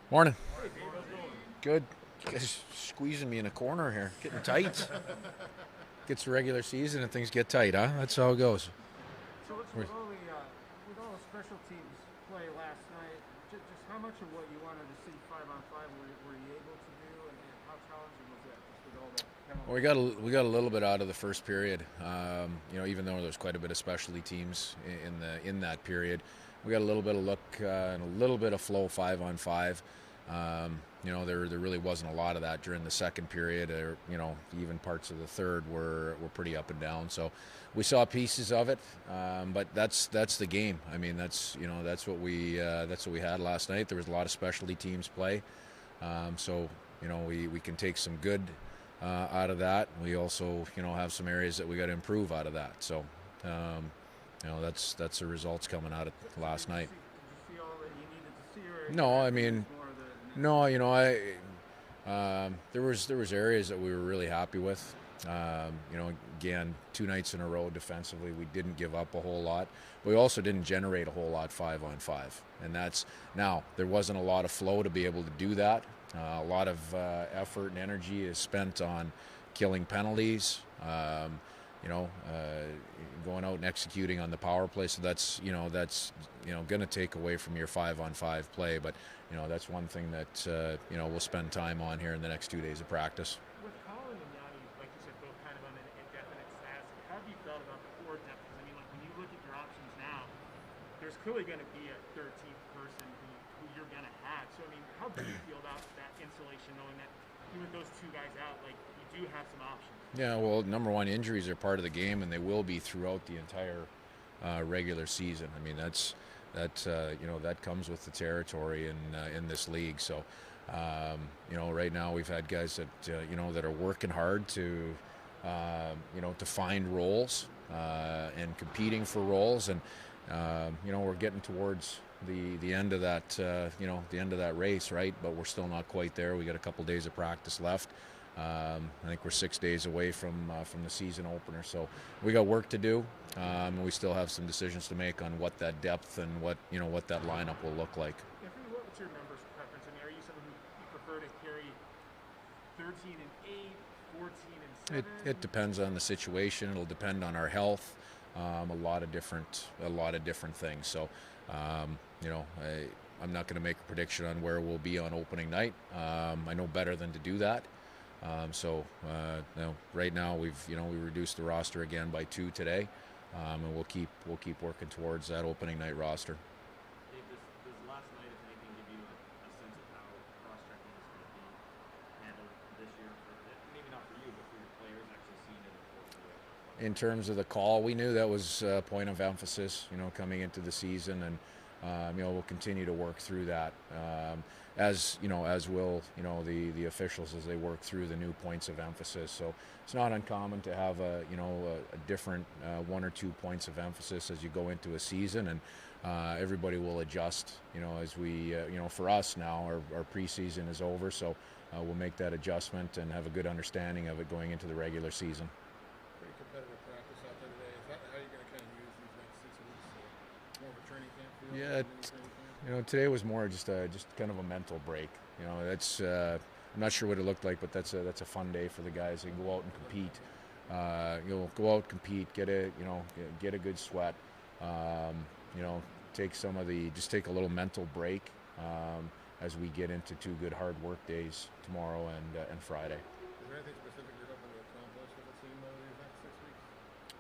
Morning. Hey Dave, how's it going? Good. You guys squeezing me in a corner here, getting tight. Gets the regular season and things get tight, huh? That's how it goes. So with all the special teams play last night, just how much of what you wanted to see 5-on-5 were you able to do, and how challenging was that just with all the Well, penalties? we got a little bit out of the first period. Even though there's quite a bit of specialty teams in that period, we got a little bit of look and a little bit of flow 5-on-5. There really wasn't a lot of that during the second period. Or even parts of the third were pretty up and down. So we saw pieces of it, but that's the game. I mean, that's what we had last night. There was a lot of specialty teams play. We can take some good out of that. We also, have some areas that we got to improve out of that. So, that's the results coming out of So last night. did you see all that you needed to see, or No, I maybe mean, it's more of the no, there was areas that we were really happy with. Again, two nights in a row defensively, we didn't give up a whole lot. We also didn't generate a whole lot 5-on-5, and that's now there wasn't a lot of flow to be able to do that. A lot of effort and energy is spent on killing penalties. You know, uh, Going out and executing on the power play. So that's going to take away from your 5-on-5 play. But that's one thing that we'll spend time on here in the next 2 days of practice. with Colin and Yanni, like you said, both kind of on an indefinite status. How have you felt about the forward depth? Because I mean, like when you look at your options now, there's clearly going to be a 13th person who you're going to have. So, I mean, how do you feel about that insulation, knowing that even with those two guys out, like you do have some options? Yeah, well, number one, injuries are part of the game, and they will be throughout the entire regular season. I mean, that comes with the territory in this league. So, right now we've had guys that are working hard to find roles and competing for roles, and we're getting towards the end of that race, right? But we're still not quite there. We got a couple days of practice left. I think we're 6 days away from the season opener, so we got work to do. And we still have some decisions to make on what that depth and what that lineup will look like. And for you, what's your members' preference? I mean, are you someone who you prefer to carry 13 and 8, 14 and It 7? depends on the situation. It'll depend on our health, a lot of different things. So, I'm not going to make a prediction on where we'll be on opening night. I know better than to do that. Right now we reduced the roster again by two today, and we'll keep working towards that opening night roster. Dave, does last night, if anything, give you a sense of how cross-checking is going to be handled this year? Maybe not for you, but for your players actually seeing it in the course of the In game? terms of the call, we knew that was a point of emphasis, coming into the season, and we'll continue to work through that, as will the officials as they work through the new points of emphasis. So it's not uncommon to have a different one or 2 points of emphasis as you go into a season, and everybody will adjust. As we for us now, our preseason is over, so we'll make that adjustment and have a good understanding of it going into the regular season. Pretty competitive practice out there today. Is that how you're going to kind of use these next 6 weeks? More of a training camp feel, like Yeah, a mini training camp? today was more just kind of a mental break. That's I'm not sure what it looked like, but that's a fun day for the guys. They can go out and compete. Go out, compete, get a good sweat. Um, you know, take a little mental break as we get into two good hard work days tomorrow and Friday. Is there anything specific you're hoping to accomplish with the team over these next 6 weeks?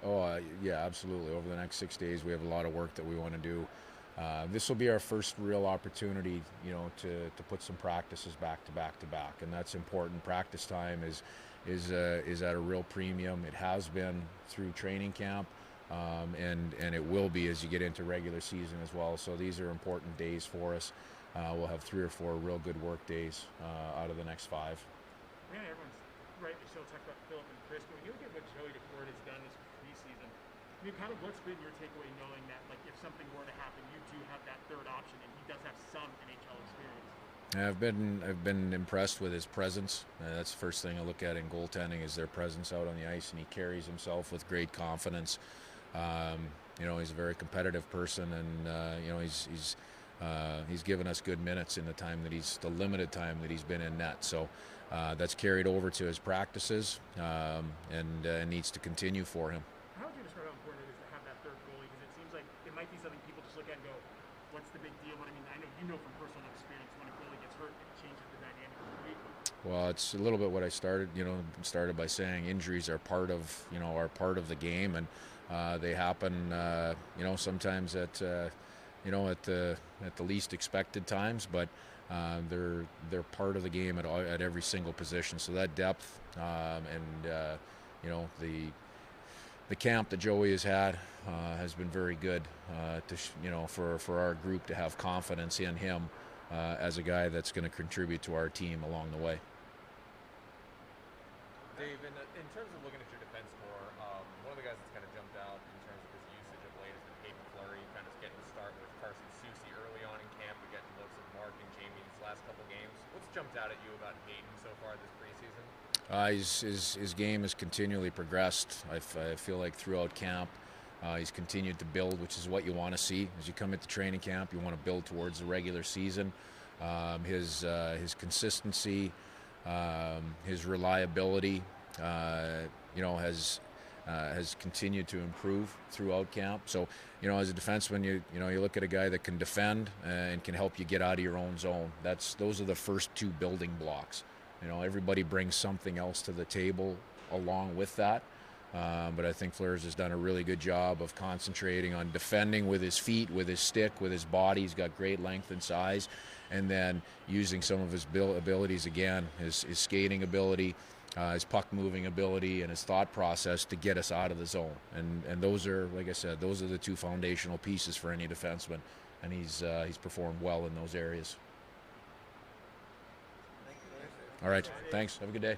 Oh, yeah, absolutely. Over the next 6 days, we have a lot of work that we want to do. This will be our first real opportunity, to put some practices back to back to back, and that's important. Practice time is at a real premium. It has been through training camp, and it will be as you get into regular season as well. So these are important days for us. We'll have 3 or 4 real good work days out of the next 5. Yeah, everyone's rightly so talk about Philip and Chris, but when you look at what Joey DeFord has done this preseason, I mean, kind of what's been your takeaway knowing that, like, if something were to happen, you do have that third option, and he does have some NHL experience. I've been impressed with his presence. That's the first thing I look at in goaltending is their presence out on the ice, and he carries himself with great confidence. He's a very competitive person, and he's he's given us good minutes in the limited time that he's been in net. So that's carried over to his practices, and needs to continue for him. How would you describe how important it is to have that third goalie? Because it seems like it might be something people just look at and go, "What's the big deal?" But I mean, I know you know from personal experience when a goalie gets hurt, it changes the dynamic completely. Well, it's a little bit what I started by saying. Injuries are part of the game, and they happen sometimes at the least expected times, but they're part of the game at every single position. So that depth, the camp that Joey has had has been very good for our group to have confidence in him as a guy that's going to contribute to our team along the way. Dave, in terms of looking at your defense more, one of the guys that's kind of jumped out in terms of his usage of late has been Hayden Fleury, kind of getting the start with Carson Soucy early on in camp, but getting looks of Mark and Jamie these last couple games. What's jumped out at you about Hayden so far this preseason? His game has continually progressed. I feel like throughout camp, he's continued to build, which is what you want to see. As you come into training camp, you want to build towards the regular season. His consistency, his reliability, has continued to improve throughout camp. So, as a defenseman, you look at a guy that can defend and can help you get out of your own zone. Those are the first two building blocks. Everybody brings something else to the table along with that. But I think Fleurs has done a really good job of concentrating on defending with his feet, with his stick, with his body. He's got great length and size. And then using some of his abilities again, his skating ability, his puck moving ability, and his thought process to get us out of the zone. And those are, like I said, those are the two foundational pieces for any defenseman. And he's performed well in those areas. All right, thanks. Have a good day.